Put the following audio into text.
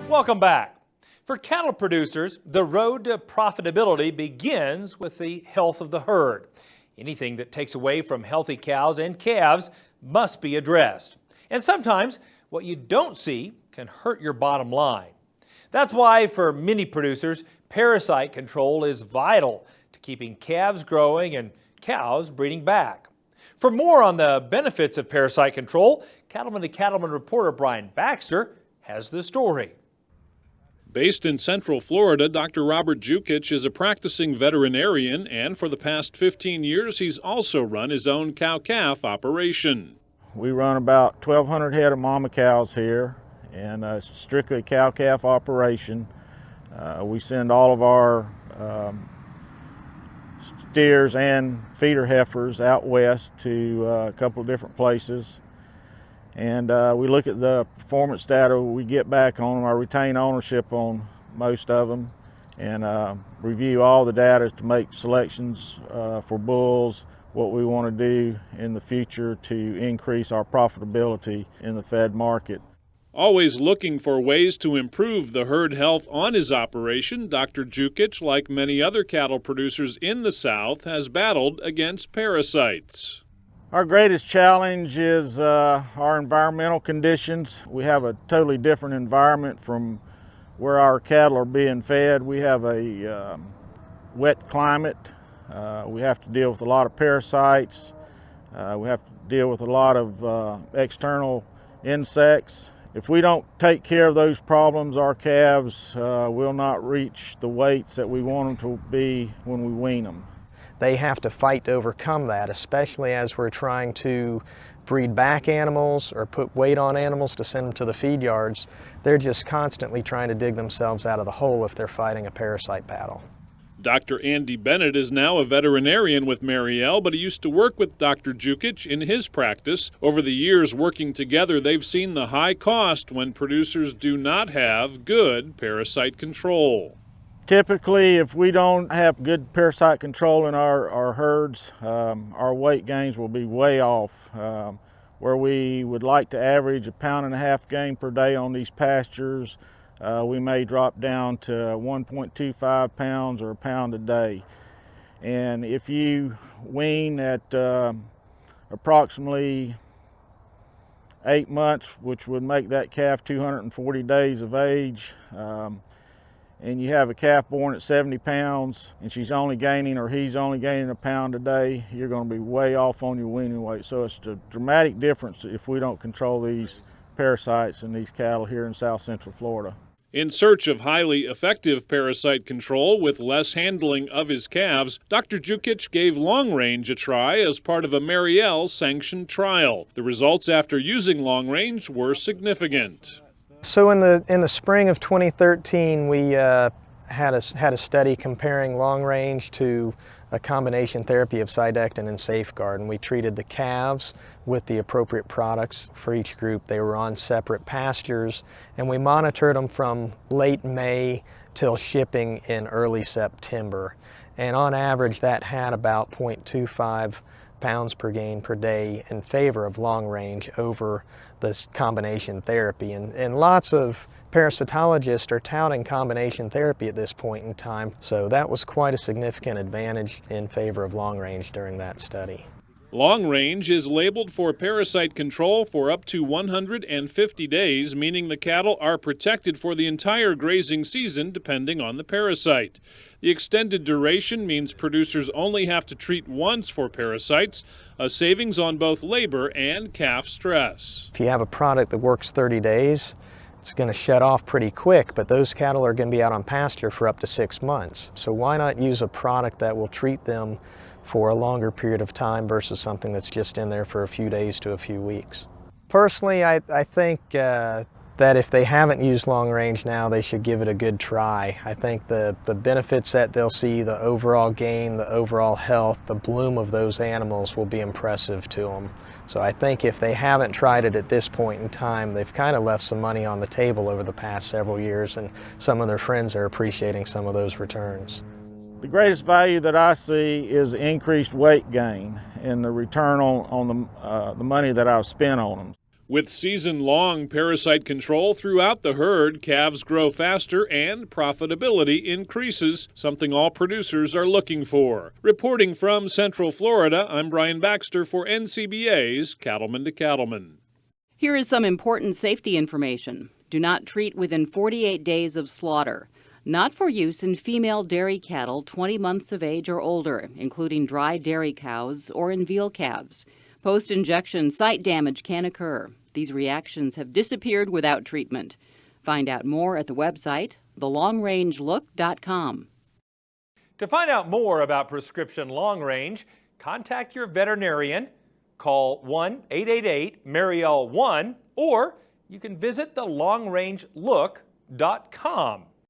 Welcome back. For cattle producers, the road to profitability begins with the health of the herd. Anything that takes away from healthy cows and calves must be addressed. And sometimes what you don't see can hurt your bottom line. That's why for many producers, parasite control is vital to keeping calves growing and cows breeding back. For more on the benefits of parasite control, Cattleman to Cattleman reporter Brian Baxter has the story. Based in Central Florida, Dr. Robert Jukic is a practicing veterinarian, and for the past 15 years, he's also run his own cow-calf operation. We run about 1,200 head of mama cows here, and it's strictly a cow-calf operation. We send all of our steers and feeder heifers out west to a couple of different places. And we look at the performance data we get back on them. I retain ownership on most of them, and review all the data to make selections for bulls, what we want to do in the future to increase our profitability in the fed market. Always looking for ways to improve the herd health on his operation, Dr. Jukic, like many other cattle producers in the South, has battled against parasites. Our greatest challenge is our environmental conditions. We have a totally different environment from where our cattle are being fed. We have a wet climate. We have to deal with a lot of parasites. We have to deal with a lot of external insects. If we don't take care of those problems, our calves will not reach the weights that we want them to be when we wean them. They have to fight to overcome that, especially as we're trying to breed back animals or put weight on animals to send them to the feed yards. They're just constantly trying to dig themselves out of the hole if they're fighting a parasite battle. Dr. Andy Bennett is now a veterinarian with Mariel, but he used to work with Dr. Jukic in his practice. Over the years working together, they've seen the high cost when producers do not have good parasite control. Typically, if we don't have good parasite control in our herds, our weight gains will be way off. Where we would like to average 1.5 pound gain per day on these pastures, we may drop down to 1.25 pounds or 1 pound a day. And if you wean at approximately 8 months, which would make that calf 240 days of age, and you have a calf born at 70 pounds and she's only gaining, or he's only gaining 1 pound a day, you're going to be way off on your weaning weight. So it's a dramatic difference if we don't control these parasites in these cattle here in South Central Florida. In search of highly effective parasite control with less handling of his calves, Dr. Jukic gave LongRange a try as part of a Mariel sanctioned trial. The results after using LongRange were significant. So in the spring of 2013, we had a study comparing LongRange to a combination therapy of Cydectin and Safeguard, and we treated the calves with the appropriate products for each group. They were on separate pastures, and we monitored them from late May till shipping in early September. And on average, that had about 0.25 pounds per gain per day in favor of LongRange over this combination therapy. And lots of parasitologists are touting combination therapy at this point in time, so that was quite a significant advantage in favor of LongRange during that study. LongRange is labeled for parasite control for up to 150 days, meaning the cattle are protected for the entire grazing season depending on the parasite. The extended duration means producers only have to treat once for parasites, a savings on both labor and calf stress. If you have a product that works 30 days, it's going to shut off pretty quick, but those cattle are going to be out on pasture for up to 6 months. So why not use a product that will treat them for a longer period of time versus something that's just in there for a few days to a few weeks? Personally, I think that if they haven't used LongRange now, they should give it a good try. I think the benefits that they'll see, the overall gain, the overall health, the bloom of those animals will be impressive to them. So I think if they haven't tried it at this point in time, they've kind of left some money on the table over the past several years, and some of their friends are appreciating some of those returns. The greatest value that I see is increased weight gain and the return on the money that I've spent on them. With season-long parasite control throughout the herd, calves grow faster and profitability increases, something all producers are looking for. Reporting from Central Florida, I'm Brian Baxter for NCBA's Cattlemen to Cattlemen. Here is some important safety information. Do not treat within 48 days of slaughter. Not for use in female dairy cattle 20 months of age or older, including dry dairy cows or in veal calves. Post-injection site damage can occur. These reactions have disappeared without treatment. Find out more at the website, thelongrangelook.com. To find out more about prescription long range, contact your veterinarian, call 1-888-MARIEL1, or you can visit thelongrangelook.com.